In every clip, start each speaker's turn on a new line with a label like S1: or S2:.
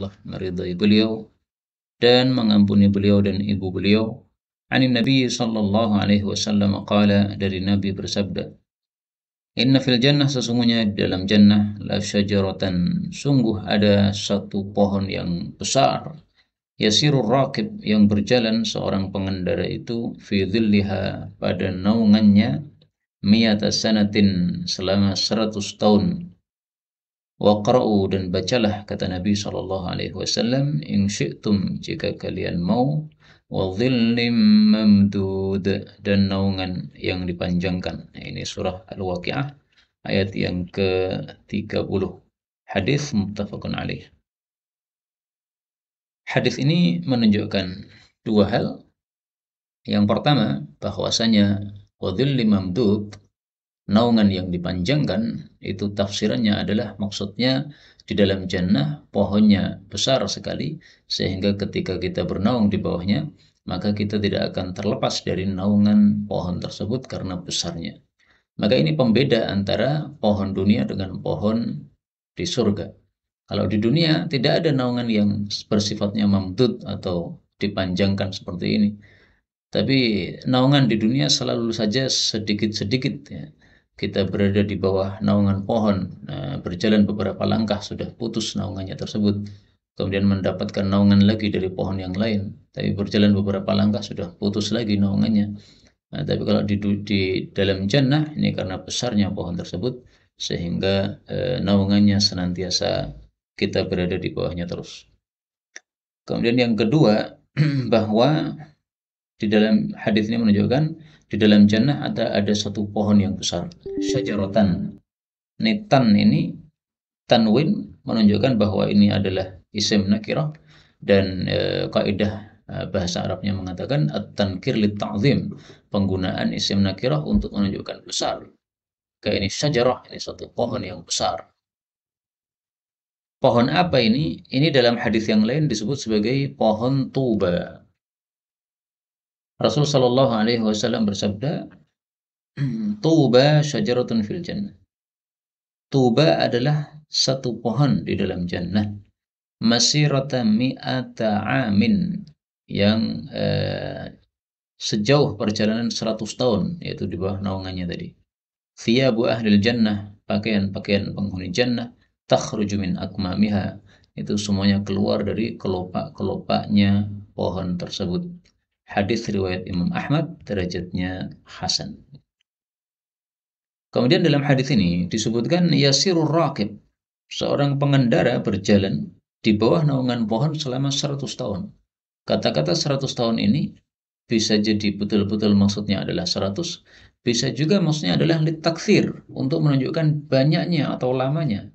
S1: Allah meridai beliau dan mengampuni beliau dan ibu beliau. Anin Nabi sallallahu alaihi wasallam qala, dari Nabi bersabda, Inna fil jannah, sesungguhnya di dalam jannah, la syajaratan, sungguh ada satu pohon yang besar, yasirur raqib, yang berjalan seorang pengendara itu, fi dhilliha, pada naungannya, miyata sanatin, selama 100 tahun. Waqra'u, dan bacalah, kata Nabi sallallahu alaihi wasallam, in syi'tum, jika kalian mau, wa dhillim mamdud, dan naungan yang dipanjangkan. Nah, ini surah Al-Waqi'ah ayat yang ke-30. Hadis muttafaqun alaih. Hadis ini menunjukkan dua hal. Yang pertama, bahwasanya wa dhillim mamdud, naungan yang dipanjangkan, itu tafsirannya adalah, maksudnya di dalam jannah pohonnya besar sekali, sehingga ketika kita bernaung di bawahnya, maka kita tidak akan terlepas dari naungan pohon tersebut karena besarnya. Maka ini pembeda antara pohon dunia dengan pohon di surga. Kalau di dunia tidak ada naungan yang bersifatnya mamdud atau dipanjangkan seperti ini. Tapi naungan di dunia selalu saja sedikit-sedikit, ya. Kita berada di bawah naungan pohon, berjalan beberapa langkah sudah putus naungannya tersebut. Kemudian mendapatkan naungan lagi dari pohon yang lain, tapi berjalan beberapa langkah sudah putus lagi naungannya. Tapi kalau di dalam jannah ini, karena besarnya pohon tersebut, sehingga naungannya senantiasa kita berada di bawahnya terus. Kemudian yang kedua, bahwa di dalam hadis ini menunjukkan di dalam jannah ada satu pohon yang besar, syajaratan. Tan ini tanwin menunjukkan bahwa ini adalah isim nakirah, dan kaidah bahasa Arabnya mengatakan at-tankir lit ta'zim, penggunaan isim nakirah untuk menunjukkan besar. Kayak ini syajarah, ini satu pohon yang besar. Pohon apa ini? Ini dalam hadis yang lain disebut sebagai pohon tuba. Rasul sallallahu alaihi wasallam bersabda, Tuba syajaratun fil jannah. Tuba adalah satu pohon di dalam jannah. Masirata mi'ata amin, yang sejauh perjalanan 100 tahun, yaitu di bawah naungannya tadi. Thiyabu ahlil jannah, pakaian-pakaian penghuni jannah, takhruju min akmamiha, itu semuanya keluar dari kelopak-kelopaknya pohon tersebut. Hadis riwayat Imam Ahmad, derajatnya hasan. Kemudian dalam hadis ini disebutkan yasirur raqib, seorang pengendara berjalan di bawah naungan pohon selama 100 tahun. Kata-kata 100 tahun ini bisa jadi betul-betul maksudnya adalah 100, bisa juga maksudnya adalah litakthir, untuk menunjukkan banyaknya atau lamanya.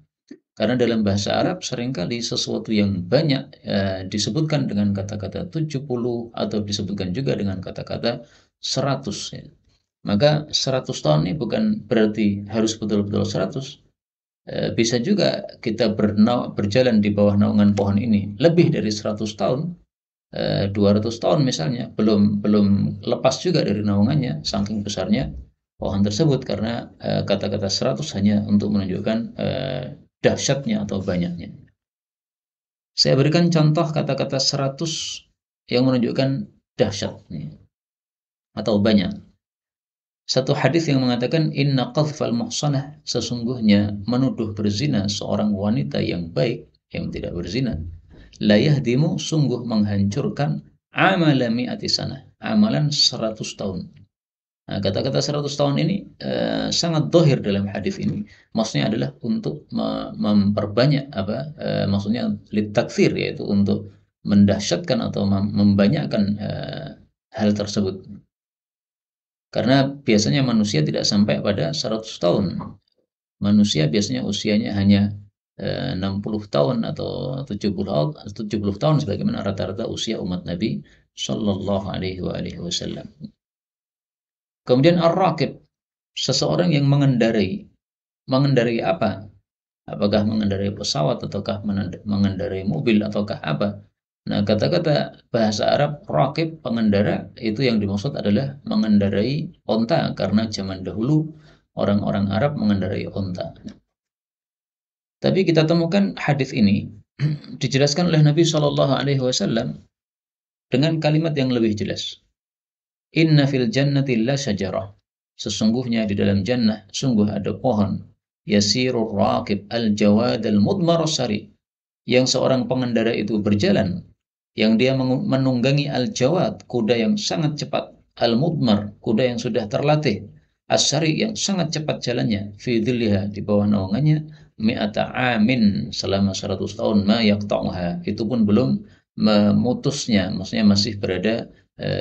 S1: Karena dalam bahasa Arab seringkali sesuatu yang banyak disebutkan dengan kata-kata 70, atau disebutkan juga dengan kata-kata 100. Ya. Maka 100 tahun ini bukan berarti harus betul-betul 100. Bisa juga kita berjalan di bawah naungan pohon ini lebih dari 100 tahun, 200 tahun misalnya, belum lepas juga dari naungannya, saking besarnya pohon tersebut, karena kata-kata 100 hanya untuk menunjukkan dahsyatnya atau banyaknya. Saya berikan contoh kata-kata 100 yang menunjukkan dahsyatnya atau banyak. Satu hadis yang mengatakan, inna qadhfal muhsanah, sesungguhnya menuduh berzina seorang wanita yang baik, yang tidak berzina, la yahdimu, sungguh menghancurkan, amala mi'ati sanah, amalan 100 tahun. Nah, kata-kata 100 tahun ini sangat dohir dalam hadis ini. Maksudnya adalah untuk memperbanyak maksudnya litakfir, yaitu untuk mendahsyatkan atau membanyakkan hal tersebut. Karena biasanya manusia tidak sampai pada 100 tahun. Manusia biasanya usianya hanya 60 tahun atau 70 tahun, sebagaimana rata-rata usia umat Nabi sallallahu alaihi wasallam. Kemudian ar-raqib, seseorang yang mengendarai apa? Apakah mengendarai pesawat, ataukah mengendarai mobil, ataukah apa? Nah, kata-kata bahasa Arab raqib, pengendara, itu yang dimaksud adalah mengendarai onta, karena zaman dahulu orang-orang Arab mengendarai onta. Tapi kita temukan hadis ini dijelaskan oleh Nabi Shallallahu Alaihi Wasallam dengan kalimat yang lebih jelas. Inna fil jannati la syajarah. Sesungguhnya di dalam jannah sungguh ada pohon. Yasirur raqib al-jawad al-mudmar sari. Yang seorang pengendara itu berjalan, yang dia menunggangi al-jawad, kuda yang sangat cepat, al-mudmar, kuda yang sudah terlatih, as-sari yang sangat cepat jalannya, fi dhilliha, di bawah naungannya, mi'ata amin, selama 100 tahun, ma yaqta'uha, itu pun belum memutusnya, maksudnya masih berada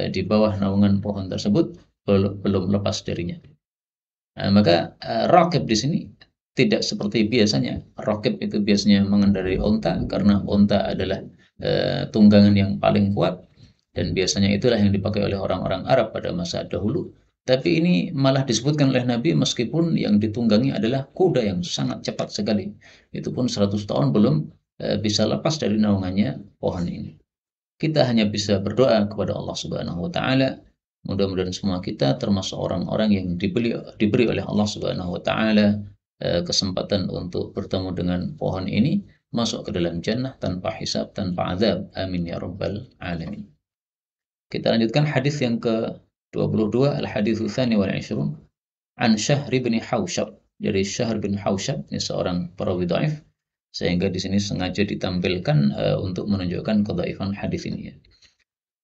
S1: di bawah naungan pohon tersebut, belum lepas darinya. Nah, maka raqib di sini tidak seperti biasanya. Raqib itu biasanya mengendarai onta karena onta adalah tunggangan yang paling kuat dan biasanya itulah yang dipakai oleh orang-orang Arab pada masa dahulu. Tapi ini malah disebutkan oleh Nabi meskipun yang ditunggangi adalah kuda yang sangat cepat sekali. Itu pun 100 tahun belum bisa lepas dari naungannya pohon ini. Kita hanya bisa berdoa kepada Allah Subhanahu wa taala. Mudah-mudahan semua kita termasuk orang-orang yang diberi oleh Allah Subhanahu wa taala kesempatan untuk bertemu dengan pohon ini, masuk ke dalam jannah tanpa hisab, tanpa azab. Amin ya rabbal alamin. Kita lanjutkan hadis yang ke-22, al-hadits tsani wal 20 an Syahr bin Hausyab. Dari Syahr bin Hausyab, ini seorang perawi dhaif, sehingga di sini sengaja ditampilkan untuk menunjukkan kedhaifan hadis ini.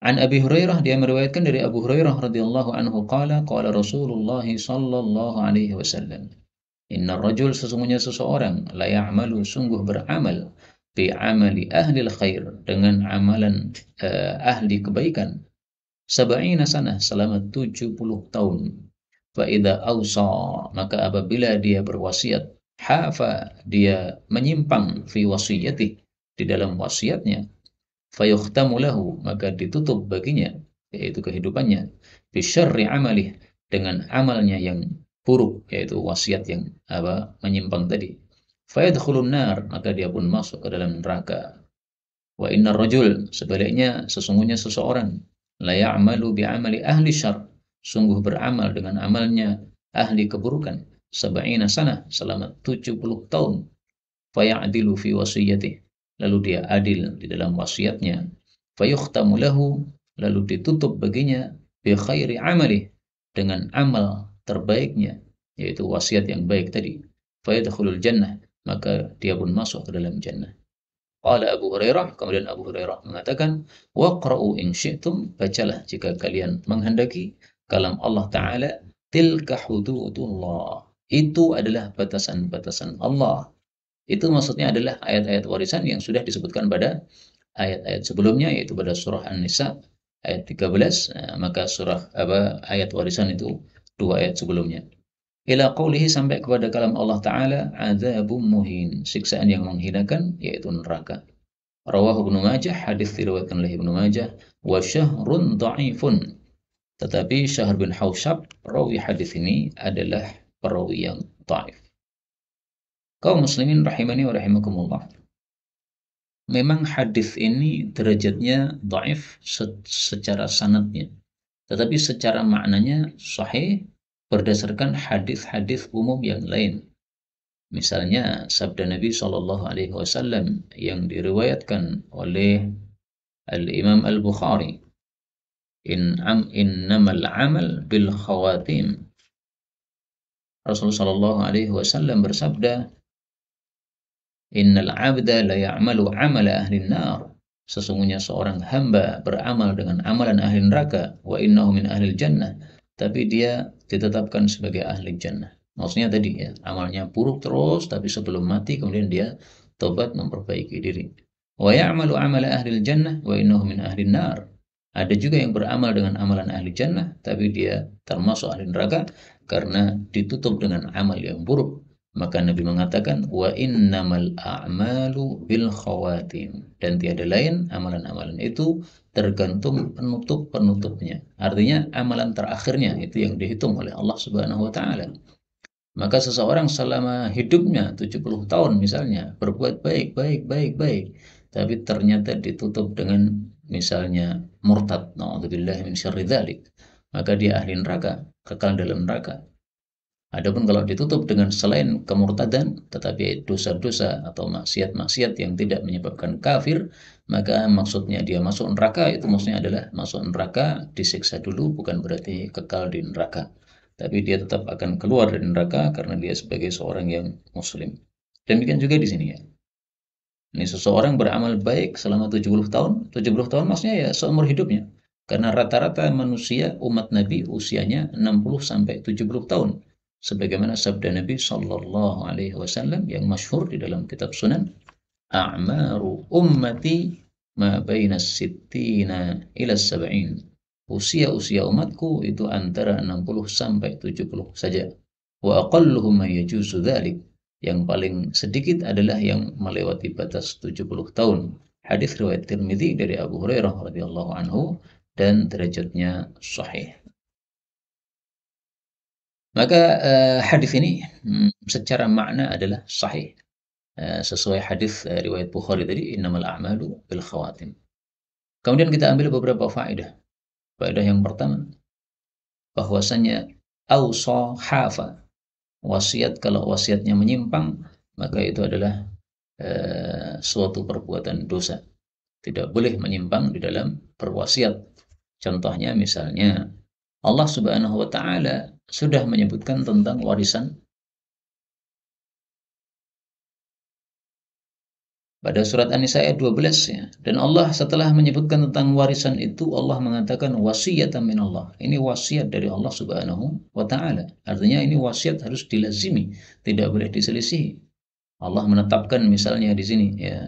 S1: An Abi Hurairah, dia meriwayatkan dari Abu Hurairah radhiyallahu anhu qala Rasulullah sallallahu alaihi wasallam, inna rajul, sesungguhnya seseorang, la ya'malu, sungguh beramal, bi amali ahli khair, dengan amalan ahli kebaikan, sab'ina sanah, selama 70 tahun. Fa idza awsa, maka apabila dia berwasiat, hafa, dia menyimpang, fi wasiyati, di dalam wasiatnya, fayukhtamu lahu, maka ditutup baginya, yaitu kehidupannya, bi syarri amalih, dengan amalnya yang buruk, yaitu wasiat yang menyimpang tadi. Fayadkhulun nar, maka dia pun masuk ke dalam neraka. Wa innar rajul, sebaliknya sesungguhnya seseorang, la ya'malu bi amali ahli syarr, sungguh beramal dengan amalnya ahli keburukan, sab'ina sanah, selama 70 tahun, fayadilu fi wasiyatih, lalu dia adil di dalam wasiatnya, fayukhtamu lahu, lalu ditutup baginya, bi khairi amali, dengan amal terbaiknya, yaitu wasiat yang baik tadi, fayadkhulul jannah, maka dia pun masuk ke dalam jannah. Qala Abu Hurairah, kemudian Abu Hurairah mengatakan, waqra'u in syi'tum, bacalah jika kalian menghendaki, kalam Allah Ta'ala, tilka hududullah, itu adalah batasan-batasan Allah. Itu maksudnya adalah ayat-ayat warisan yang sudah disebutkan pada ayat-ayat sebelumnya, yaitu pada surah An-Nisa ayat 13, maka ayat warisan itu 2 ayat sebelumnya. Ila qawlihi, sampai kepada kalam Allah Ta'ala, adzabum muhin, siksaan yang menghinakan, yaitu neraka. Rawahu Ibnu Majah, hadis diriwayatkan oleh Ibnu Majah, wa syahrun dha'ifun. Tetapi Syahr bin Hausyab, perawi hadis ini adalah perawi yang dhaif. Kaum muslimin rahimani wa rahimakumullah. Memang hadis ini derajatnya dhaif secara sanadnya, tetapi secara maknanya sahih berdasarkan hadis-hadis umum yang lain. Misalnya sabda Nabi Shallallahu Alaihi Wasallam yang diriwayatkan oleh Al-Imam Al-Bukhari, innamal amal bil khawatim. Rasulullah Shallallahu Alaihi Wasallam bersabda, innal abda la ya'malu amala ahli nar. Sesungguhnya seorang hamba beramal dengan amalan ahli neraka, wa innahu min ahli jannah, tapi dia ditetapkan sebagai ahli jannah. Maksudnya tadi ya, amalnya buruk terus, tapi sebelum mati kemudian dia tobat memperbaiki diri. Wa ya'malu amala ahli jannah, wa innahu min ahli nar. Ada juga yang beramal dengan amalan ahli jannah, tapi dia termasuk ahli neraka karena ditutup dengan amal yang buruk. Maka Nabi mengatakan, wa innamal a'malu bil khawatim, dan tiada lain amalan-amalan itu tergantung penutup-penutupnya. Artinya amalan terakhirnya itu yang dihitung oleh Allah Subhanahu wa taala. Maka seseorang selama hidupnya 70 tahun misalnya berbuat baik, tapi ternyata ditutup dengan misalnya murtad, na'udzubillahi min syarri dzalik, maka dia ahli neraka, kekal dalam neraka. Adapun kalau ditutup dengan selain kemurtadan, tetapi dosa-dosa atau maksiat-maksiat yang tidak menyebabkan kafir, maka maksudnya dia masuk neraka, itu maksudnya adalah masuk neraka disiksa dulu, bukan berarti kekal di neraka. Tapi dia tetap akan keluar dari neraka karena dia sebagai seorang yang muslim. Demikian juga di sini ya. Ini seseorang beramal baik selama 70 tahun. 70 tahun maksudnya ya seumur hidupnya. Karena rata-rata manusia umat Nabi usianya 60 sampai 70 tahun. Sebagaimana sabda Nabi sallallahu alaihi wasallam yang masyhur di dalam kitab Sunan, "A'maru ummati ma baina sittina ila sab'in." Usia-usia umatku itu antara 60 sampai 70 saja. Wa aqalluhum ma yajuzu dzalik. Yang paling sedikit adalah yang melewati batas 70 tahun. Hadis riwayat Tirmidzi dari Abu Hurairah radhiyallahu anhu dan derajatnya sahih. Maka hadis ini secara makna adalah sahih. Sesuai hadis riwayat Bukhari tadi, innamal a'malu bil khawatim. Kemudian kita ambil beberapa faedah. Faedah yang pertama, bahwasanya ausa hafa, wasiat, kalau wasiatnya menyimpang, maka itu adalah suatu perbuatan dosa. Tidak boleh menyimpang di dalam berwasiat. Contohnya misalnya Allah Subhanahu wa taala sudah menyebutkan tentang warisan pada surat An-Nisa ayat 12 ya. Dan Allah setelah menyebutkan tentang warisan itu, Allah mengatakan wasiyatan min Allah. Ini wasiat dari Allah Subhanahu wa taala. Artinya ini wasiat harus dilazimi, tidak boleh diselisihi. Allah menetapkan misalnya di sini ya,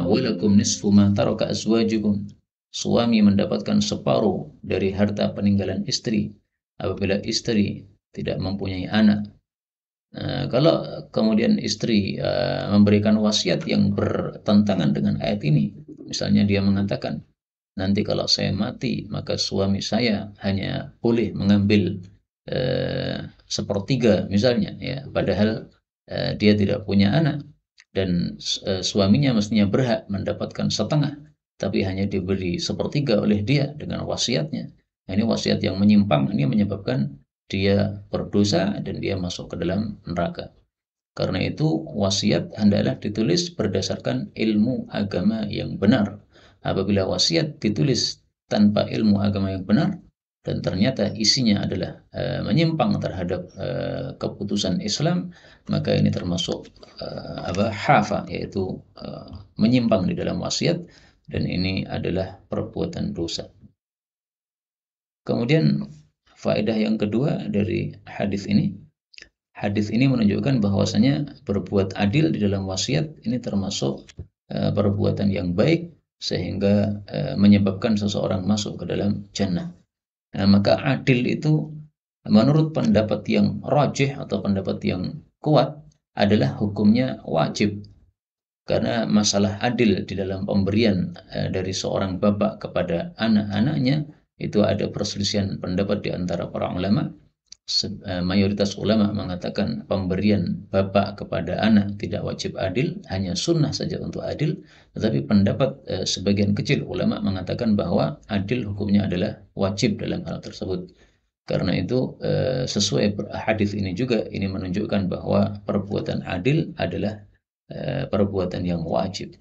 S1: walakum nisfu ma taraka azwajukum. Suami mendapatkan separuh dari harta peninggalan istri apabila istri tidak mempunyai anak. Kalau kemudian istri memberikan wasiat yang bertentangan dengan ayat ini, misalnya dia mengatakan, nanti kalau saya mati, maka suami saya hanya boleh mengambil sepertiga misalnya, ya, padahal dia tidak punya anak, dan suaminya mestinya berhak mendapatkan setengah, tapi hanya diberi sepertiga oleh dia dengan wasiatnya. Nah, ini wasiat yang menyimpang, ini menyebabkan dia berdosa dan dia masuk ke dalam neraka. Karena itu wasiat hendaklah ditulis berdasarkan ilmu agama yang benar. Apabila wasiat ditulis tanpa ilmu agama yang benar dan ternyata isinya adalah menyimpang terhadap keputusan Islam, maka ini termasuk hafa, yaitu menyimpang di dalam wasiat, dan ini adalah perbuatan dosa. Kemudian faedah yang kedua dari hadis ini menunjukkan bahwasanya berbuat adil di dalam wasiat ini termasuk perbuatan yang baik sehingga menyebabkan seseorang masuk ke dalam jannah. Nah, maka adil itu menurut pendapat yang rajih atau pendapat yang kuat adalah hukumnya wajib. Karena masalah adil di dalam pemberian dari seorang bapak kepada anak-anaknya itu ada perselisihan pendapat di antara para ulama. Mayoritas ulama mengatakan pemberian bapak kepada anak tidak wajib adil, hanya sunnah saja untuk adil. Tetapi pendapat sebagian kecil ulama mengatakan bahwa adil hukumnya adalah wajib dalam hal tersebut. Karena itu sesuai hadis ini juga, ini menunjukkan bahwa perbuatan adil adalah perbuatan yang wajib.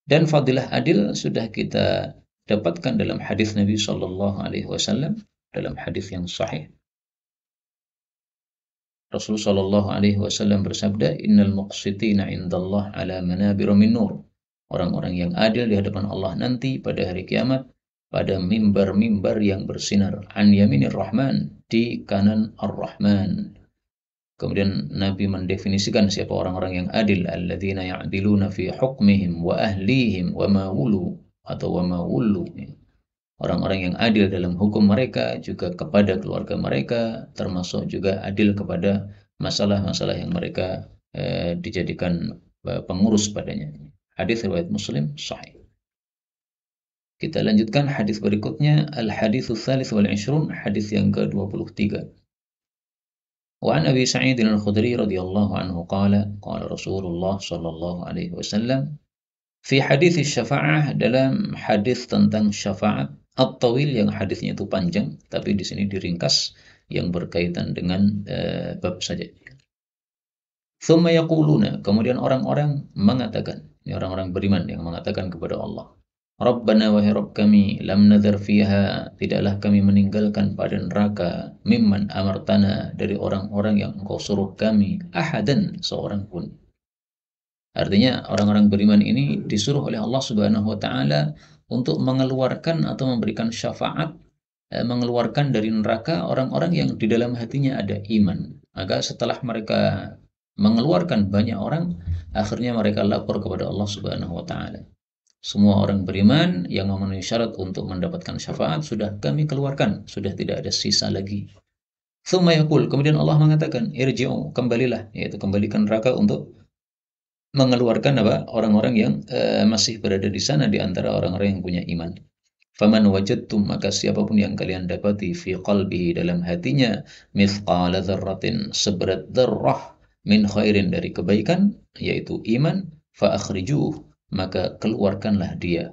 S1: Dan fadilah adil sudah kita dapatkan dalam hadis Nabi Shallallahu Alaihi Wasallam, dalam hadis yang sahih. Rasulullah Shallallahu Alaihi Wasallam bersabda, Innal muqsitina indallah ala manabir min nur. Orang-orang yang adil di hadapan Allah nanti pada hari kiamat pada mimbar-mimbar yang bersinar, an yaminir rahman, di kanan ar-Rahman. Kemudian Nabi mendefinisikan siapa orang-orang yang adil, alladzina ya'diluna fi hukmihim wa ahlihim wa ma wulu, atau wa ma wulu. Orang-orang yang adil dalam hukum mereka, juga kepada keluarga mereka, termasuk juga adil kepada masalah-masalah yang mereka dijadikan pengurus padanya. Hadis riwayat Muslim sahih. Kita lanjutkan hadis berikutnya, al-haditsus tsalits wal 'ishrun, hadis yang ke-23. Wa an Abi Sa'id al-Khudri radhiyallahu anhu qala Rasulullah sallallahu alaihi wasallam fi hadits syafa'ah, dalam hadis tentang syafaat at-tawil yang hadisnya itu panjang tapi di sini diringkas, yang berkaitan dengan bab saja. Tsumma yaquluna, kemudian orang-orang mengatakan, ini orang-orang beriman yang mengatakan kepada Allah, Rabbana wahai Rabb kami, lam nadhar fiha, tidaklah kami meninggalkan pada neraka, mimman amartana, dari orang-orang yang engkau suruh kami, ahadan, seorang pun. Artinya orang-orang beriman ini disuruh oleh Allah Subhanahu wa taala untuk mengeluarkan atau memberikan syafaat, mengeluarkan dari neraka orang-orang yang di dalam hatinya ada iman. Maka setelah mereka mengeluarkan banyak orang, akhirnya mereka lapor kepada Allah Subhanahu wa taala. Semua orang beriman yang memenuhi syarat untuk mendapatkan syafaat sudah kami keluarkan, sudah tidak ada sisa lagi. Tsumma yaqul, kemudian Allah mengatakan, irji'u, kembalilah, yaitu kembalikan neraka untuk mengeluarkan orang-orang yang masih berada di sana di antara orang-orang yang punya iman. Faman wajadtum, maka siapapun yang kalian dapati fi qalbihi, dalam hatinya, mithqala dzarratin, seberat dzarrah, min khairin, dari kebaikan, yaitu iman, fa akhrijuh, maka keluarkanlah dia.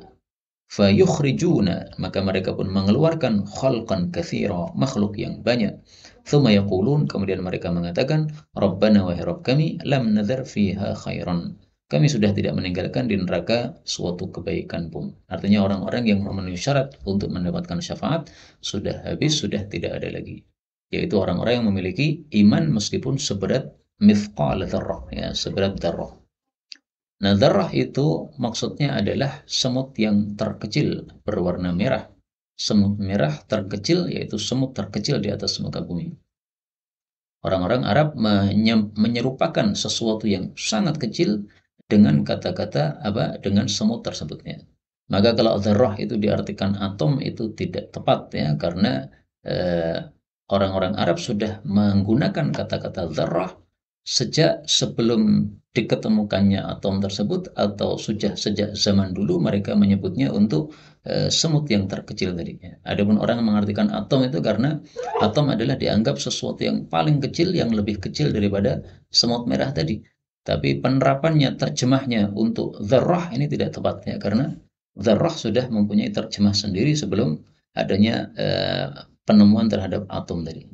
S1: Fa yukhrijuna, maka mereka pun mengeluarkan khalqan katsira, makhluk yang banyak. Tsumma yaqulun, kemudian mereka mengatakan, Rabbana wahai Rabb kami, lam nadzar fiha khairan, kami sudah tidak meninggalkan di neraka suatu kebaikan pun. Artinya orang-orang yang memenuhi syarat untuk mendapatkan syafaat sudah habis, sudah tidak ada lagi. Yaitu orang-orang yang memiliki iman meskipun seberat mithqal dzarrah, ya, seberat dzarrah. Nah, dzarrah itu maksudnya adalah semut yang terkecil berwarna merah. Semut merah terkecil, yaitu semut terkecil di atas muka bumi. Orang-orang Arab menyerupakan sesuatu yang sangat kecil dengan kata-kata dengan semut tersebutnya. Maka kalau dzarrah itu diartikan atom itu tidak tepat, ya, karena orang-orang Arab sudah menggunakan kata-kata dzarrah sejak sebelum diketemukannya atom tersebut, atau sejak zaman dulu mereka menyebutnya untuk semut yang terkecil tadinya. Adapun orang mengartikan atom itu karena atom adalah dianggap sesuatu yang paling kecil, yang lebih kecil daripada semut merah tadi. Tapi penerapannya, terjemahnya untuk dzarrah ini tidak tepat, ya, karena dzarrah sudah mempunyai terjemah sendiri sebelum adanya penemuan terhadap atom tadi.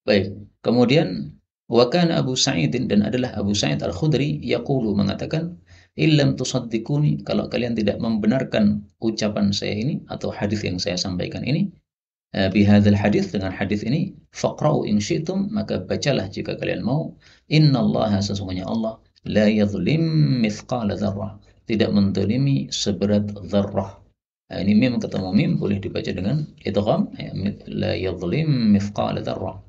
S1: Baik, kemudian wa kana Abu Sa'id, dan adalah Abu Sa'id Al-Khudri, yaqulu, mengatakan, illam tusaddiquni, kalau kalian tidak membenarkan ucapan saya ini atau hadis yang saya sampaikan ini, bihadzal hadis, dengan hadis ini, faqra'u in syi'tum, maka bacalah jika kalian mau, innallaha, sesungguhnya Allah, la yadhlim mithqala dzarrah, tidak menzalimi seberat dzarrah. Ini mim ketemu mim boleh dibaca dengan idgham, ya, la yadhlim mithqala dzarrah.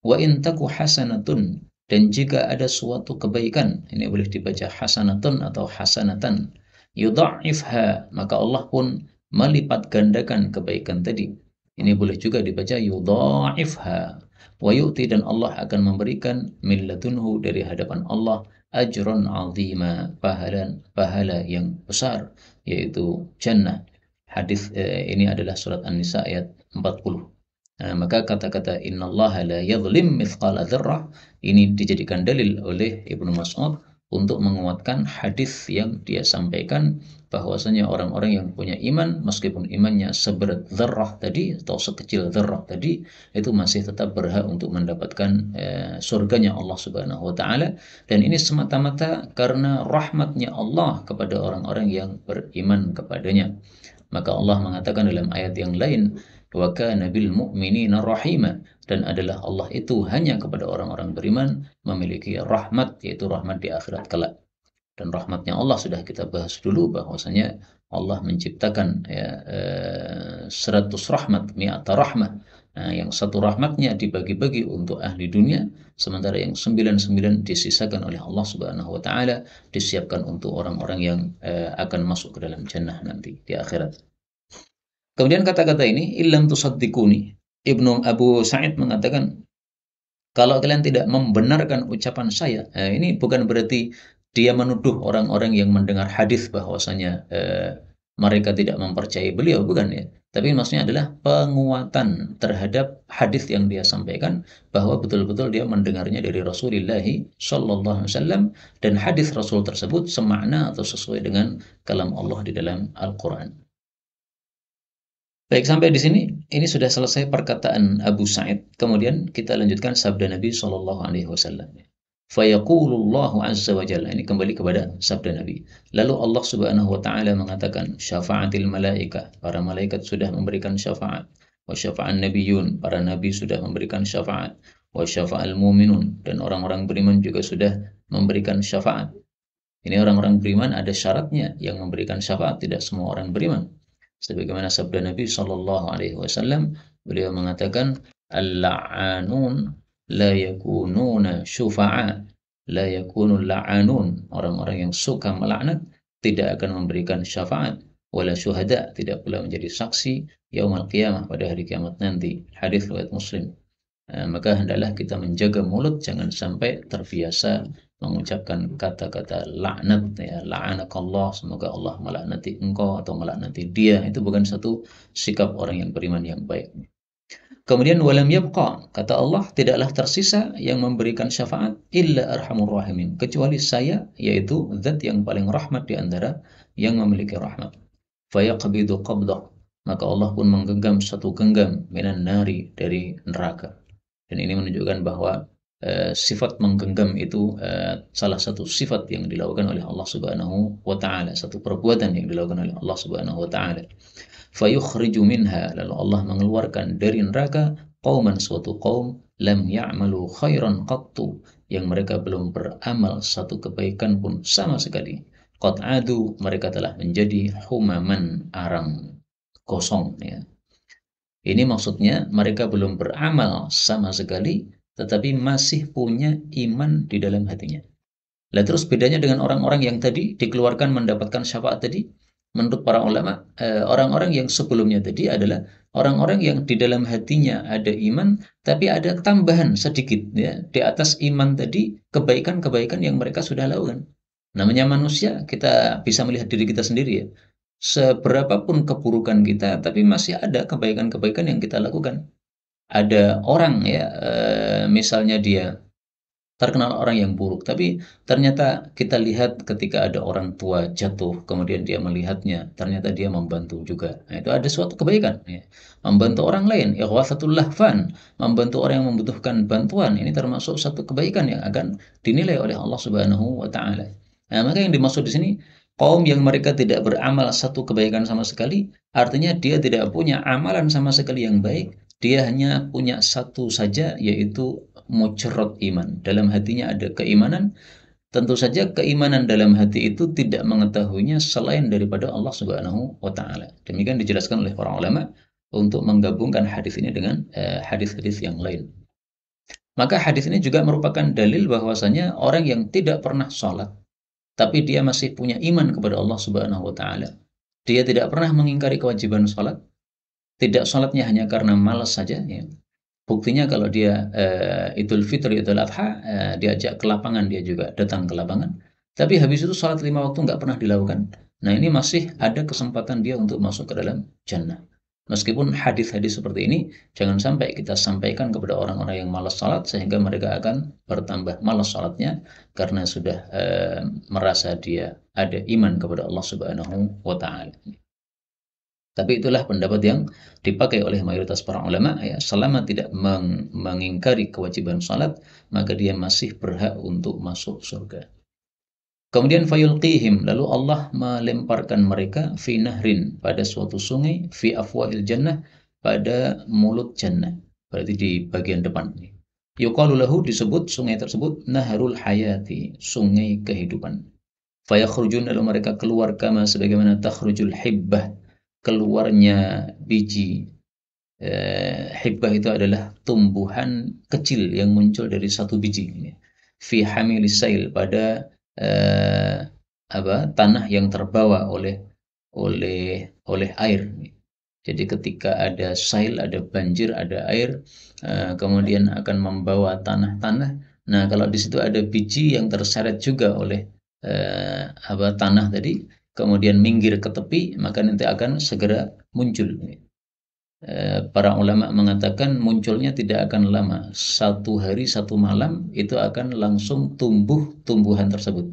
S1: Wa in taku hasanatun, dan jika ada suatu kebaikan, ini boleh dibaca hasanatun atau hasanatan, yudha'ifha, maka Allah pun melipat gandakan kebaikan tadi. Ini boleh juga dibaca yudha'ifha. Wa yu'ti, dan Allah akan memberikan min ladunhu, dari hadapan Allah, ajran azima, pahala yang besar, yaitu jannah. Hadis ini adalah surat An-Nisa ayat 40. Nah, maka kata-kata innallaha la yadhlim mithqala dzarrah ini dijadikan dalil oleh Ibnu Mas'ud untuk menguatkan hadis yang dia sampaikan, bahwasanya orang-orang yang punya iman meskipun imannya seberat dzarrah tadi atau sekecil dzarrah tadi, itu masih tetap berhak untuk mendapatkan surganya Allah Subhanahu wa taala, dan ini semata-mata karena rahmatnya Allah kepada orang-orang yang beriman kepadanya. Maka Allah mengatakan dalam ayat yang lain, wa kana bil mu'minina rahima, dan adalah Allah itu hanya kepada orang-orang beriman memiliki rahmat, yaitu rahmat di akhirat kelak. Dan rahmatnya Allah sudah kita bahas dulu, bahwasanya Allah menciptakan 100 rahmat, mi'ata rahmah. Nah, yang satu rahmatnya dibagi-bagi untuk ahli dunia, sementara yang 99 disisakan oleh Allah Subhanahu wa taala, disiapkan untuk orang-orang yang akan masuk ke dalam jannah nanti di akhirat. Kemudian kata-kata ini, illam tusaddiquni, Ibnu Abu Sa'id mengatakan, kalau kalian tidak membenarkan ucapan saya, ini bukan berarti dia menuduh orang-orang yang mendengar hadis bahwasanya mereka tidak mempercayai beliau, bukan, ya. Tapi maksudnya adalah penguatan terhadap hadis yang dia sampaikan, bahwa betul-betul dia mendengarnya dari Rasulullah Shallallahu Alaihi Wasallam, dan hadis Rasul tersebut semakna atau sesuai dengan kalam Allah di dalam Al-Quran. Baik, sampai di sini ini sudah selesai perkataan Abu Sa'id. Kemudian kita lanjutkan sabda Nabi Shallallahu Alaihi Wasallam. Fayaqulullahu azza wa jalla. Ini kembali kepada sabda Nabi. Lalu Allah Subhanahu wa taala mengatakan, syafa'atil malaika, para malaikat sudah memberikan syafaat. Wa syafa'an nabiyyun, para nabi sudah memberikan syafaat. Wa syafa'al mu'minun, dan orang-orang beriman juga sudah memberikan syafaat. Ini orang-orang beriman ada syaratnya yang memberikan syafaat, tidak semua orang beriman. Sebagaimana sabda Nabi Shallallahu Alaihi Wasallam, beliau mengatakan, al-la'anun la yakununa syufa'a, la yakunul la'anun, orang-orang yang suka melaknat tidak akan memberikan syafaat, wala syuhada, tidak pula menjadi saksi yaumul qiyamah, pada hari kiamat nanti. Hadis riwayat Muslim. Maka hendaklah kita menjaga mulut, jangan sampai terbiasa mengucapkan kata-kata laknat, ya, la'anakallah, semoga Allah melaknati engkau atau melaknati dia. Itu bukan satu sikap orang yang beriman yang baik. Kemudian walam yabqa, kata Allah, tidaklah tersisa yang memberikan syafaat illa arhamur rahimin, kecuali saya, yaitu zat yang paling rahmat di antara yang memiliki rahmat. Fayaqbidu qabdah, maka Allah pun menggenggam satu genggam minan nari, dari neraka. Dan ini menunjukkan bahwa sifat menggenggam itu salah satu sifat yang dilakukan oleh Allah Subhanahu wa taala, satu perbuatan yang dilakukan oleh Allah Subhanahu wa taala. Fayukhriju minha, lalu Allah mengeluarkan dari neraka qauman, suatu kaum, lam ya'malu khairan qattu, yang mereka belum beramal satu kebaikan pun sama sekali. Qad adu, mereka telah menjadi humaman, arang, kosong, ya. Ini maksudnya mereka belum beramal sama sekali, tetapi masih punya iman di dalam hatinya. Lah terus bedanya dengan orang-orang yang tadi dikeluarkan mendapatkan syafaat tadi, menurut para ulama, orang-orang yang sebelumnya tadi adalah orang-orang yang di dalam hatinya ada iman, tapi ada tambahan sedikit, ya, di atas iman tadi, kebaikan-kebaikan yang mereka sudah lakukan. Namanya manusia, kita bisa melihat diri kita sendiri, ya. Seberapapun keburukan kita, tapi masih ada kebaikan-kebaikan yang kita lakukan. Ada orang, ya, misalnya dia terkenal orang yang buruk, tapi ternyata kita lihat ketika ada orang tua jatuh, kemudian dia melihatnya, ternyata dia membantu juga. Nah, itu ada suatu kebaikan, ya. Membantu orang lain, ighwasatul lahfan, membantu orang yang membutuhkan bantuan, ini termasuk satu kebaikan yang akan dinilai oleh Allah Subhanahu wa taala. Nah, maka yang dimaksud di sini, kaum yang mereka tidak beramal satu kebaikan sama sekali, artinya dia tidak punya amalan sama sekali yang baik, dia hanya punya satu saja, yaitu mujarrad iman. Dalam hatinya ada keimanan. Tentu saja keimanan dalam hati itu tidak mengetahuinya selain daripada Allah Subhanahu wa taala. Demikian dijelaskan oleh para ulama untuk menggabungkan hadis ini dengan hadis-hadis yang lain. Maka hadis ini juga merupakan dalil bahwasanya orang yang tidak pernah sholat, tapi dia masih punya iman kepada Allah Subhanahu wa taala. Dia tidak pernah mengingkari kewajiban sholat, tidak sholatnya hanya karena malas saja, ya. Buktinya kalau dia Idul Fitri, Idul Adha, diajak ke lapangan, dia juga datang ke lapangan. Tapi habis itu sholat 5 waktu nggak pernah dilakukan. Nah, ini masih ada kesempatan dia untuk masuk ke dalam jannah. Meskipun hadis-hadis seperti ini jangan sampai kita sampaikan kepada orang-orang yang malas sholat, sehingga mereka akan bertambah malas sholatnya karena sudah merasa dia ada iman kepada Allah Subhanahu wa taala. Tapi itulah pendapat yang dipakai oleh mayoritas para ulama, ya, selama tidak mengingkari kewajiban salat, maka dia masih berhak untuk masuk surga. Kemudian fayulqihim, lalu Allah melemparkan mereka fi nahrin, pada suatu sungai, fi afwahil jannah, pada mulut jannah, berarti di bagian depan. Yuqalu lahu, disebut sungai tersebut naharul hayati, sungai kehidupan. Fayakhrujun, lalu mereka keluar kama, sebagaimana takhrujul hibbah, keluarnya biji. Hibbah itu adalah tumbuhan kecil yang muncul dari satu biji. Fi hamilis sail, pada tanah yang terbawa oleh air. Jadi ketika ada sail, ada banjir, ada air, kemudian akan membawa tanah-tanah. Nah, kalau di situ ada biji yang terseret juga oleh tanah tadi, kemudian minggir ke tepi, maka nanti akan segera muncul. Para ulama mengatakan munculnya tidak akan lama, 1 hari 1 malam itu akan langsung tumbuh tumbuhan tersebut.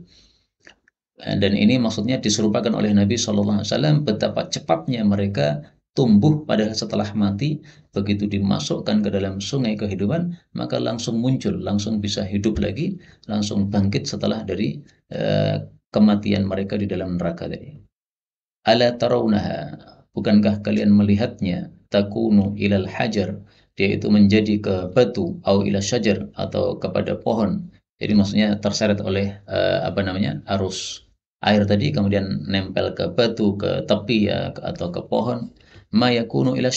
S1: Dan ini maksudnya diserupakan oleh Nabi SAW betapa cepatnya mereka tumbuh pada setelah mati, begitu dimasukkan ke dalam sungai kehidupan, maka langsung muncul, langsung bisa hidup lagi, langsung bangkit setelah dari kematian mereka di dalam neraka tadi. Ala tarawunaha, bukankah kalian melihatnya, takunu ilal hajar, dia itu menjadi ke batu, au ila syajar, atau kepada pohon. Jadi maksudnya terseret oleh arus air tadi, kemudian nempel ke batu, ke tepi ya, atau ke pohon. Ma yakunu ila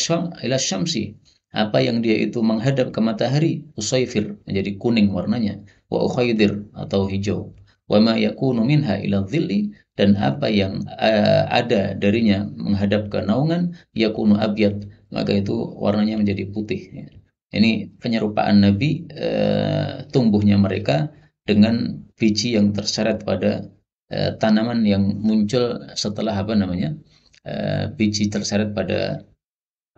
S1: syamsi, apa yang dia itu menghadap ke matahari, usaifir, menjadi kuning warnanya, wa ukhaydir, atau hijau. Wa ma yakunu minha ila dhilli, dan apa yang ada darinya menghadap ke naungan, yakunu abyad, maka itu warnanya menjadi putih. Ini penyerupaan Nabi, tumbuhnya mereka dengan biji yang terseret pada tanaman yang muncul setelah biji terseret pada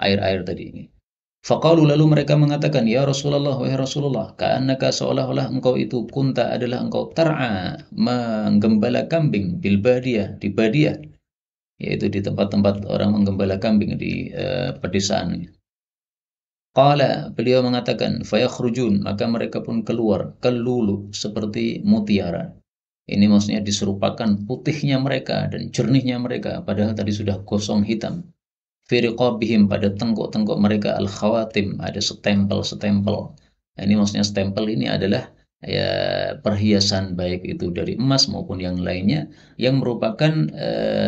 S1: air-air tadi. Faqalu, lalu mereka mengatakan, ya Rasulullah, wahai Rasulullah, ka'annaka, seolah-olah engkau itu kunta, adalah engkau tar'a, menggembala kambing, bil badiyah, di badiyah, yaitu di tempat-tempat orang menggembala kambing di pedesaan. Qala, beliau mengatakan, fayakhrujun, maka mereka pun keluar, kalulu, seperti mutiara. Ini maksudnya diserupakan putihnya mereka dan jernihnya mereka, padahal tadi sudah gosong hitam. Fi riqabihim, pada tengkuk-tengkuk mereka, al-khawatim, ada stempel-stempel. Ini maksudnya stempel ini adalah ya perhiasan, baik itu dari emas maupun yang lainnya, yang merupakan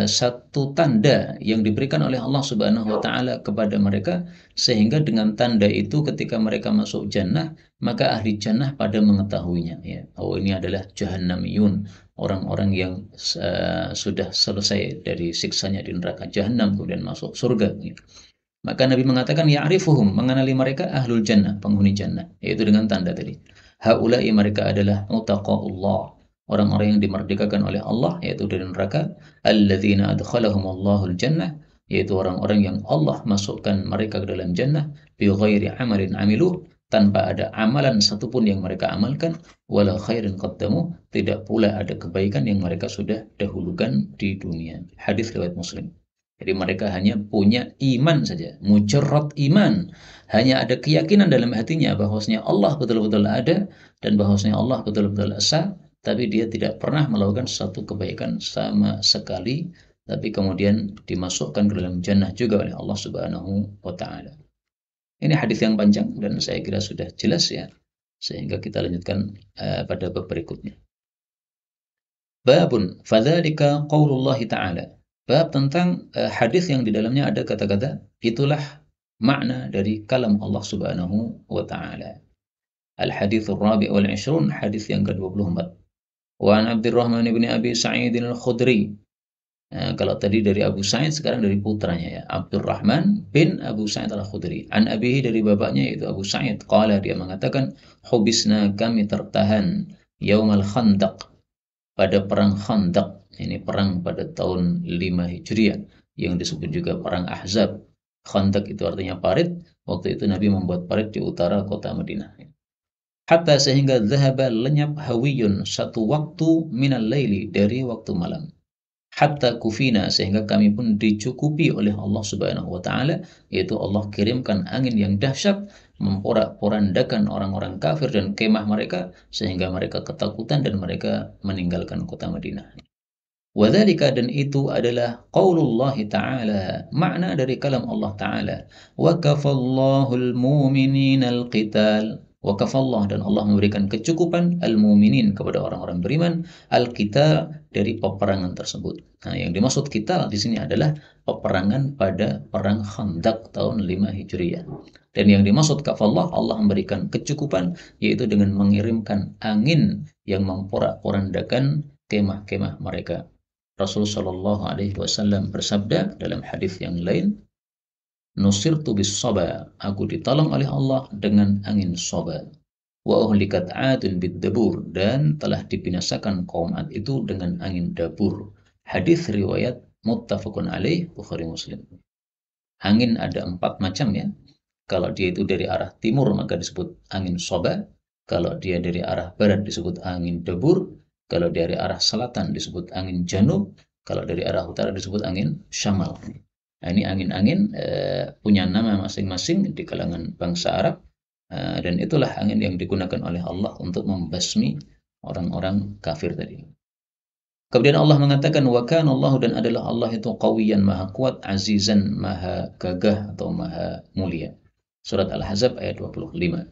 S1: satu tanda yang diberikan oleh Allah Subhanahu wa taala kepada mereka, sehingga dengan tanda itu ketika mereka masuk jannah, maka ahli jannah pada mengetahuinya, ya. Oh, ini adalah jahannamiyun, orang-orang yang sudah selesai dari siksanya di neraka jahanam kemudian masuk surga, gitu. Maka Nabi mengatakan, ya'rifuhum, mengenali mereka ahlul jannah, penghuni jannah, yaitu dengan tanda tadi. Haula'i, mereka adalah utaqaullah, orang-orang yang dimerdekakan oleh Allah, yaitu dari neraka. Alladzina adkhalahumullahu jannah, yaitu orang-orang yang Allah masukkan mereka ke dalam jannah, bi ghairi amalin amiluh, tanpa ada amalan satupun yang mereka amalkan, wala khairin qaddamu, tidak pula ada kebaikan yang mereka sudah dahulukan di dunia. Hadis riwayat Muslim. Jadi mereka hanya punya iman saja, mujarrad iman, hanya ada keyakinan dalam hatinya bahwasanya Allah betul-betul ada dan bahwasanya Allah betul-betul esa, tapi dia tidak pernah melakukan satu kebaikan sama sekali, tapi kemudian dimasukkan ke dalam jannah juga oleh Allah Subhanahu wa taala. Ini hadis yang panjang dan saya kira sudah jelas, ya, sehingga kita lanjutkan pada bab berikutnya. Babun fadzalika qaulullah ta'ala. Bab tentang hadis yang di dalamnya ada kata-kata, itulah makna dari kalam Allah Subhanahu wa taala. Al-hadits ar-rabi' wal 'ishrun, hadis yang ke-24. Wa an Abdurrahman bin Abi Sa'id al-Khudri. Kalau tadi dari Abu Sa'id, sekarang dari putranya, ya, Abdurrahman bin Abu Sa'id al-Khudri. An abihi, dari bapaknya yaitu Abu Sa'id. Qala, dia mengatakan, hubisna, kami tertahan, yaumal khandaq, pada perang Khandaq. Ini perang pada tahun 5 Hijriah yang disebut juga perang Ahzab. Khandaq itu artinya parit. Waktu itu Nabi membuat parit di utara kota Madinah. Hatta, sehingga zahaba, lenyap, hawiyun, satu waktu, minal laili, dari waktu malam. Hatta kufina, sehingga kami pun dicukupi oleh Allah Subhanahu wa taala, yaitu Allah kirimkan angin yang dahsyat, memporak-porandakan orang-orang kafir dan kemah mereka, sehingga mereka ketakutan dan mereka meninggalkan kota Madinah. Wadzalika, dan itu adalah qaulullah ta'ala, makna dari kalam Allah ta'ala. Wa kafallahul mu'minina al-qital. Wa kafallah, dan Allah memberikan kecukupan, al-mu'minin, kepada orang-orang beriman, al-qital, dari peperangan tersebut. Nah, yang dimaksud qital di sini adalah peperangan pada perang Khandaq tahun 5 Hijriah. Dan yang dimaksud kafallah, Allah memberikan kecukupan, yaitu dengan mengirimkan angin yang memporak-porandakan kemah-kemah mereka. Rasulullah Shallallahu Alaihi Wasallam bersabda dalam hadis yang lain, nusirtu bis saba, aku ditolong oleh Allah dengan angin saba. Wa uhlikat adun bid dabur, dan telah dibinasakan kaum Ad itu dengan angin dabur. Hadis riwayat muttafaqun alaih, Bukhari Muslim. Angin ada 4 macam, ya. Kalau dia itu dari arah timur maka disebut angin saba. Kalau dia dari arah barat disebut angin dabur. Kalau dari arah selatan disebut angin janub. Kalau dari arah utara disebut angin syamal. Nah, ini angin-angin punya nama masing-masing di kalangan bangsa Arab, dan itulah angin yang digunakan oleh Allah untuk membasmi orang-orang kafir tadi. Kemudian Allah mengatakan wa kana Allah, dan adalah Allah itu qawiyan maha kuat, azizan maha gagah atau maha mulia. Surat Al-Ahzab ayat 25.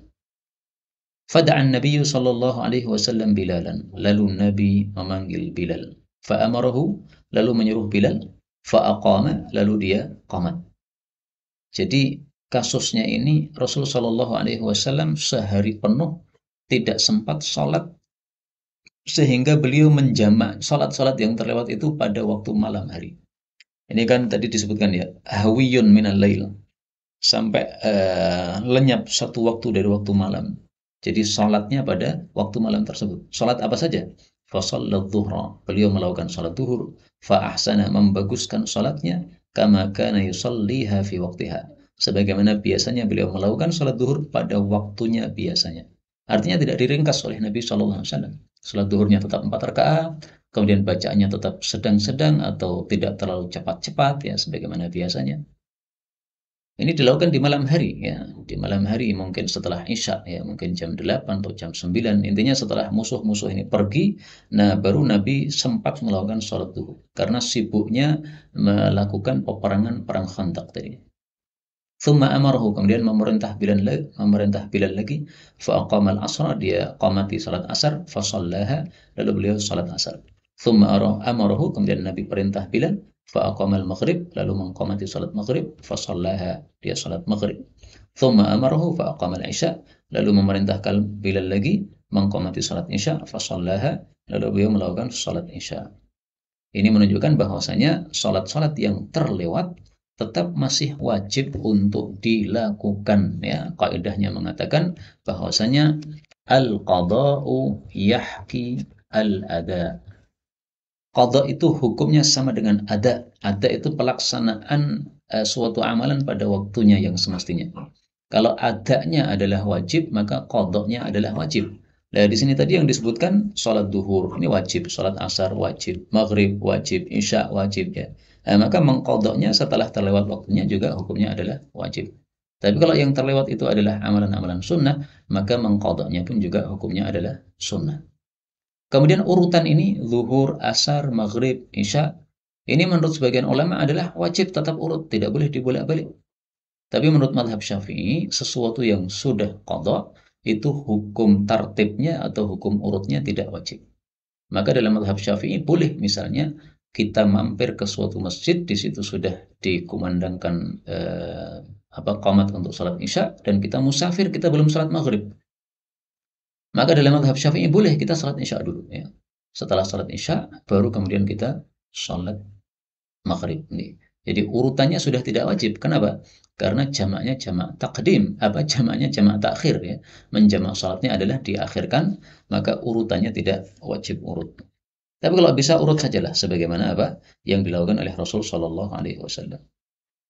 S1: Fada'an Nabi sallallahu alaihi wasallam Bilalan. Lalu Nabi memanggil Bilal. Fa'amarahu, lalu menyuruh Bilal. Fa'aqama, lalu dia qamat. Jadi kasusnya ini Rasul sallallahu alaihi wasallam sehari penuh tidak sempat sholat, sehingga beliau menjamak salat-salat yang terlewat itu pada waktu malam hari. Ini kan tadi disebutkan ya, hawiyun minal lail, sampai lenyap satu waktu dari waktu malam. Jadi salatnya pada waktu malam tersebut. Salat apa saja? Fa shallat dhuhra, beliau melakukan salat zuhur. Fa ahsana, membaguskan salatnya, kama kana yusalliha fi waqtiha, sebagaimana biasanya beliau melakukan salat zuhur pada waktunya biasanya. Artinya tidak diringkas oleh Nabi sallallahu alaihi wasallam. Salat zuhurnya tetap 4 rakaat, kemudian bacaannya tetap sedang-sedang atau tidak terlalu cepat-cepat ya sebagaimana biasanya. Ini dilakukan di malam hari ya, di malam hari mungkin setelah Isya ya, mungkin jam 8 atau jam 9. Intinya setelah musuh-musuh ini pergi, nah baru Nabi sempat melakukan sholat zuhur karena sibuknya melakukan peperangan perang Khandaq tadi. Thumma amarahu, kemudian memerintah Bilal lagi, fa aqama al-asra, dia qamati salat asar, fa shallaha, lalu beliau salat asar. Thumma amarahu, kemudian Nabi perintah Bilal, fa aqama al-maghrib, lalu mengqamati salat maghrib, fa shallaha, dia salat maghrib. Thumma amarahu fa aqama al-isya, lalu memerintahkan Bilal lagi mengqamati salat isya, fa shallaha, lalu beliau melakukan salat isya. Ini menunjukkan bahwasanya salat-salat yang terlewat tetap masih wajib untuk dilakukan ya. Kaidahnya mengatakan bahwasanya al-qada'u yahki al-ada. Qada itu hukumnya sama dengan ada. Ada itu pelaksanaan suatu amalan pada waktunya yang semestinya. Kalau adanya adalah wajib, maka qadanya adalah wajib. Nah, di sini tadi yang disebutkan salat duhur ini wajib, salat asar wajib, maghrib wajib, isya wajib ya. Nah, maka mengqadanya setelah terlewat waktunya juga hukumnya adalah wajib. Tapi kalau yang terlewat itu adalah amalan-amalan sunnah, maka mengqadanya pun juga hukumnya adalah sunnah. Kemudian urutan ini zuhur, asar, maghrib, isya, ini menurut sebagian ulama adalah wajib tetap urut, tidak boleh dibolak-balik. Tapi menurut madhab Syafi'i, sesuatu yang sudah qadha itu hukum tartibnya atau hukum urutnya tidak wajib. Maka dalam madhab Syafi'i boleh misalnya kita mampir ke suatu masjid, di situ sudah dikumandangkan qamat untuk salat isya, dan kita musafir, kita belum salat maghrib. Maka dalam madhab Syafi'i boleh kita salat isya dulu ya. Setelah salat isya baru kemudian kita salat maghrib nih. Jadi urutannya sudah tidak wajib. Kenapa? Karena jamaknya jamak takdim, jamaknya jamak takhir ya. Menjamak salatnya adalah diakhirkan, maka urutannya tidak wajib urut. Tapi kalau bisa urut sajalah sebagaimana yang dilakukan oleh Rasul sallallahu alaihi wasallam.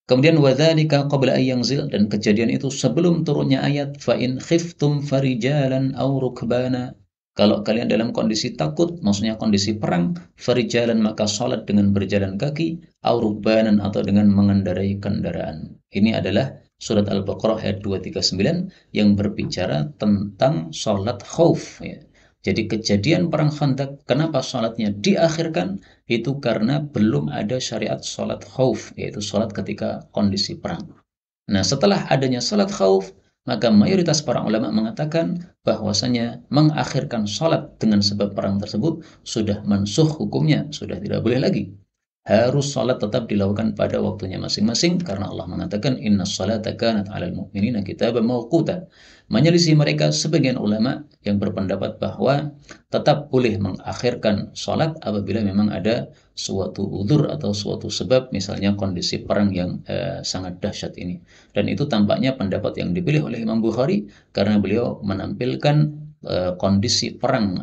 S1: Kemudian wadzalika qabla an yanzil, dan kejadian itu sebelum turunnya ayat fa in khiftum farijalan aw rukbana. Kalau kalian dalam kondisi takut, maksudnya kondisi perang, farijalan maka salat dengan berjalan kaki, aw rukbanan atau dengan mengendarai kendaraan. Ini adalah surat Al-Baqarah ayat 239 yang berbicara tentang salat khauf ya. Jadi kejadian perang Khandaq, kenapa salatnya diakhirkan? Itu karena belum ada syariat salat khauf, yaitu salat ketika kondisi perang. Nah, setelah adanya salat khauf, maka mayoritas para ulama mengatakan bahwasanya mengakhirkan salat dengan sebab perang tersebut sudah mansukh hukumnya, sudah tidak boleh lagi. Harus salat tetap dilakukan pada waktunya masing-masing karena Allah mengatakan innas salata kanat 'alal mu'minina kitaban mawquta. Menyelisih mereka sebagian ulama yang berpendapat bahwa tetap boleh mengakhirkan salat apabila memang ada suatu udzur atau suatu sebab, misalnya kondisi perang yang sangat dahsyat ini. Dan itu tampaknya pendapat yang dipilih oleh Imam Bukhari karena beliau menampilkan kondisi perang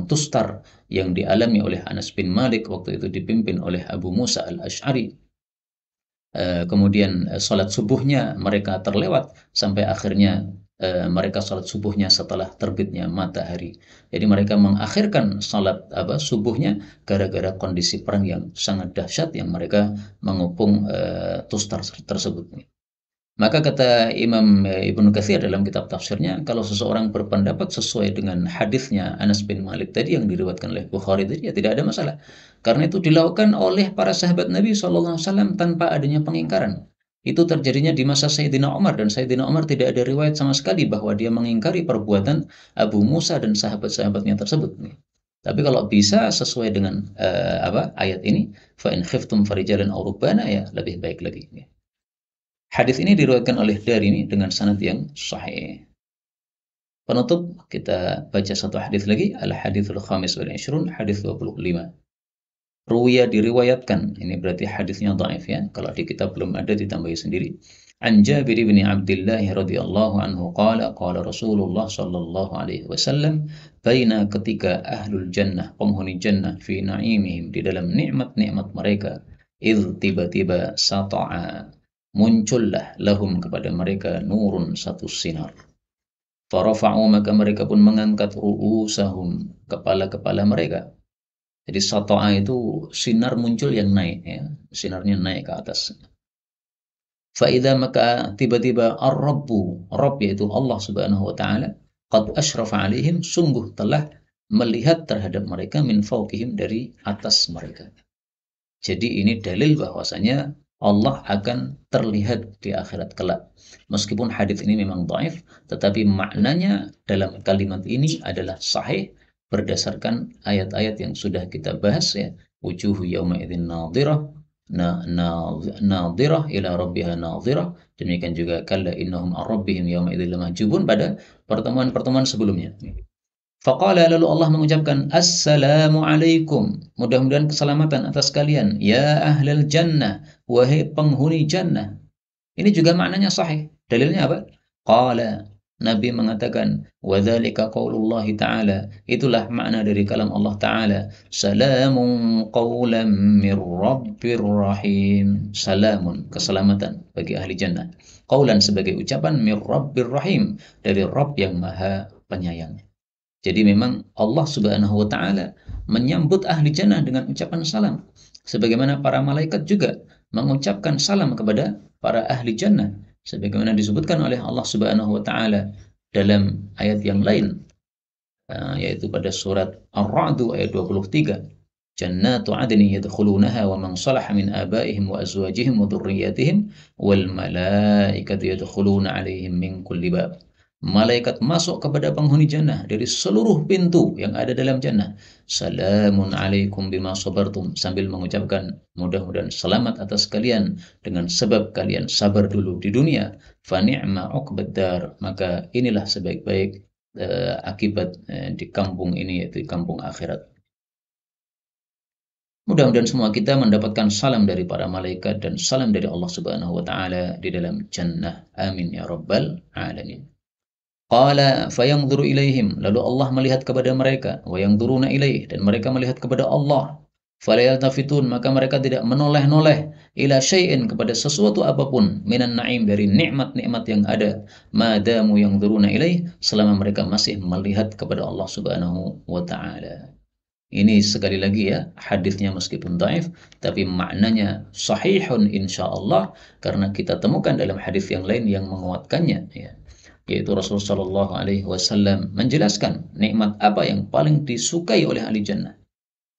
S1: Tustar yang dialami oleh Anas bin Malik waktu itu dipimpin oleh Abu Musa al-Ash'ari. Kemudian salat subuhnya mereka terlewat sampai akhirnya mereka salat subuhnya setelah terbitnya matahari. Jadi mereka mengakhirkan salat subuhnya gara-gara kondisi perang yang sangat dahsyat yang mereka mengepung Tustar tersebut. Maka kata Imam Ibnu Katsir dalam kitab tafsirnya, kalau seseorang berpendapat sesuai dengan hadisnya Anas bin Malik tadi yang diriwayatkan oleh Bukhari tadi, ya tidak ada masalah. Karena itu dilakukan oleh para sahabat Nabi SAW tanpa adanya pengingkaran. Itu terjadinya di masa Sayyidina Umar, dan Sayyidina Umar tidak ada riwayat sama sekali bahwa dia mengingkari perbuatan Abu Musa dan sahabat-sahabatnya tersebut. Tapi kalau bisa sesuai dengan ayat ini, fa in khiftum farijalan aw rukbana, ya lebih baik lagi. Hadis ini diriwayatkan oleh Darimi dengan sanad yang sahih. Penutup, kita baca satu hadis lagi, al-haditsul khamis wal 20, hadis 25. Ruwiya diriwayatkan, ini berarti hadisnya dhaif ya. Kalau di kitab belum ada ditambahi sendiri. An Jabir bin Abdullah radhiyallahu anhu qala qala Rasulullah sallallahu alaihi wasallam, baina ketika ahlul jannah, penghuni jannah, fi na'imihim, di dalam nikmat-nikmat mereka, idh tiba-tiba sata'a, muncullah lahum kepada mereka nurun, satu sinar. Farafa'u, maka mereka pun mengangkat ru'usahum, kepala-kepala mereka. Jadi sata'a itu sinar muncul yang naik ya, sinarnya naik ke atas. Fa'idha, maka tiba-tiba ar-rabbu, Rabb yaitu Allah subhanahu wa ta'ala, qad asyrafa alaihim, sungguh telah melihat terhadap mereka, min fawqihim, dari atas mereka. Jadi ini dalil bahwasanya Allah akan terlihat di akhirat kelak. Meskipun hadis ini memang dhaif, tetapi maknanya dalam kalimat ini adalah sahih berdasarkan ayat-ayat yang sudah kita bahas ya. Wujuhu yawma idzin nadhirah, nadhirah ila rabbiha nadhirah. Demikian juga kalla innahum an rabbihim yawma idzin lamahjubun pada pertemuan-pertemuan sebelumnya. Faqala, lalu Allah mengucapkan Assalamualaikum, mudah-mudahan keselamatan atas kalian, ya ahlal jannah, wahai penghuni jannah. Ini juga maknanya sahih. Dalilnya apa? Qala, Nabi mengatakan, wadzalika qaulullahi ta'ala, itulah makna dari kalam Allah Ta'ala, salamun qawlan mir rabbir rahim. Salamun, keselamatan bagi ahli jannah. Qawlan, sebagai ucapan, mir rabbir rahim, dari Rabb yang maha penyayang. Jadi memang Allah subhanahu wa ta'ala menyambut ahli jannah dengan ucapan salam. Sebagaimana para malaikat juga mengucapkan salam kepada para ahli jannah. Sebagaimana disebutkan oleh Allah subhanahu wa ta'ala dalam ayat yang lain. Yaitu pada surat Ar-Ra'd ayat 23. Jannatu adni yadkhulunaha wa man salaha min abaihim wa azwajihim wa dhurriyyatihim wal malaikatu yadkhuluna alaihim min kulli bab. Malaikat masuk kepada penghuni jannah dari seluruh pintu yang ada dalam jannah. Salamun alaikum bima sabartum, sambil mengucapkan mudah-mudahan selamat atas kalian dengan sebab kalian sabar dulu di dunia. Fa ni'ma uqbad dar, maka inilah sebaik-baik akibat di kampung ini, yaitu di kampung akhirat. Mudah-mudahan semua kita mendapatkan salam dari para malaikat dan salam dari Allah Subhanahu wa taala di dalam jannah. Amin ya rabbal alamin. Qala fayanzuru ilaihim, lalu Allah melihat kepada mereka, wa yanzuruna ilaih, dan mereka melihat kepada Allah. Fala yaltafitun, maka mereka tidak menoleh-noleh ila syai'in, kepada sesuatu apapun, minan na'im, dari nikmat-nikmat yang ada, madamu yanzuruna ilaih, selama mereka masih melihat kepada Allah Subhanahu wa taala. Ini sekali lagi ya, hadisnya meskipun dhaif, tapi maknanya sahihun insyaallah, karena kita temukan dalam hadis yang lain yang menguatkannya ya. Yaitu Rasulullah Shallallahu Alaihi Wasallam menjelaskan nikmat apa yang paling disukai oleh ahli jannah.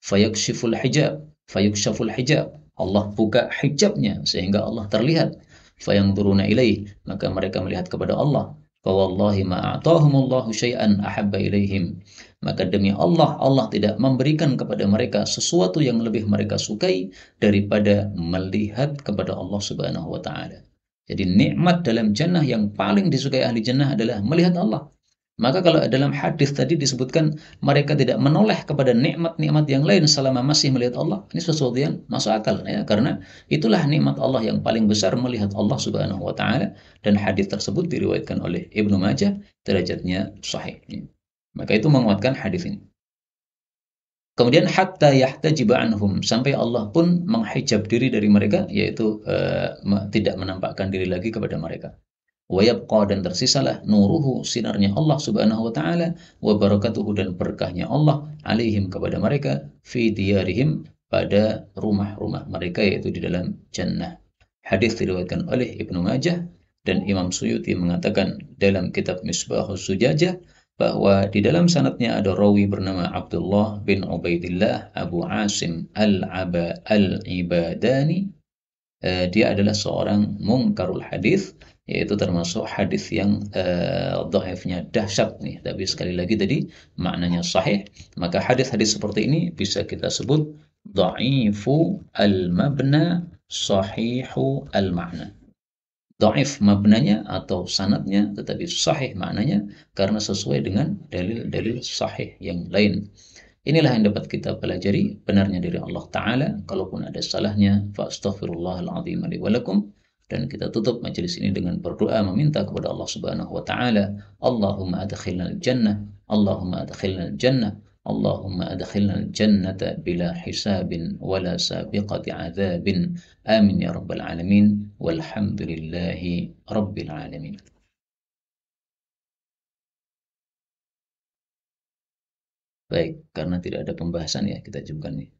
S1: Fayakshiful hijab, fayukshaful hijab. Allah buka hijabnya sehingga Allah terlihat. Fayanzuruna ilaih, maka mereka melihat kepada Allah. Fawallahi ma'atahumullahu syai'an ahabba ilaihim. Maka demi Allah, Allah tidak memberikan kepada mereka sesuatu yang lebih mereka sukai daripada melihat kepada Allah Subhanahu wa taala. Jadi nikmat dalam jannah yang paling disukai ahli jannah adalah melihat Allah. Maka kalau dalam hadis tadi disebutkan mereka tidak menoleh kepada nikmat-nikmat yang lain selama masih melihat Allah, ini sesuatu yang masuk akal ya, karena itulah nikmat Allah yang paling besar, melihat Allah Subhanahu wa taala, dan hadis tersebut diriwayatkan oleh Ibnu Majah, derajatnya sahih. Maka itu menguatkan hadis ini. Kemudian hatta yahtajiba anhum, sampai Allah pun menghijab diri dari mereka, yaitu tidak menampakkan diri lagi kepada mereka. wa yabqa dan tersisalah nuruhu sinarnya Allah Subhanahu wa taala wa barakatuhu dan berkahnya Allah alaihim kepada mereka fi diyarihim pada rumah-rumah mereka yaitu di dalam jannah. Hadis diriwayatkan oleh Ibnu Majah dan Imam Suyuti mengatakan dalam kitab Misbahus Zujajah bahwa di dalam sanadnya ada rawi bernama Abdullah bin Ubaidillah Abu Asim Al-Ibadani. Dia adalah seorang mungkarul hadis, yaitu termasuk hadis yang dhaifnya dahsyat nih. Tapi sekali lagi tadi maknanya sahih, maka hadis-hadis seperti ini bisa kita sebut dhaifu al-mabna sahihu al-ma'na. Dhaif mabnanya atau sanadnya tetapi sahih maknanya karena sesuai dengan dalil-dalil sahih yang lain. Inilah yang dapat kita pelajari benarnya dari Allah Ta'ala. Kalaupun ada salahnya, fa'astaghfirullahaladzim li walakum. Dan kita tutup majelis ini dengan berdoa meminta kepada Allah Subhanahu wa taala, Allahumma adkhilna al-jannah, Allahumma adkhilna al-jannah, Allahumma adkhilna al-jannata bila hisabin wala sabiqati adzabin. Amin ya rabbal alamin. Walhamdulillahi rabbil alamin. Baik, karena tidak ada pembahasan ya kita cukupkan nih.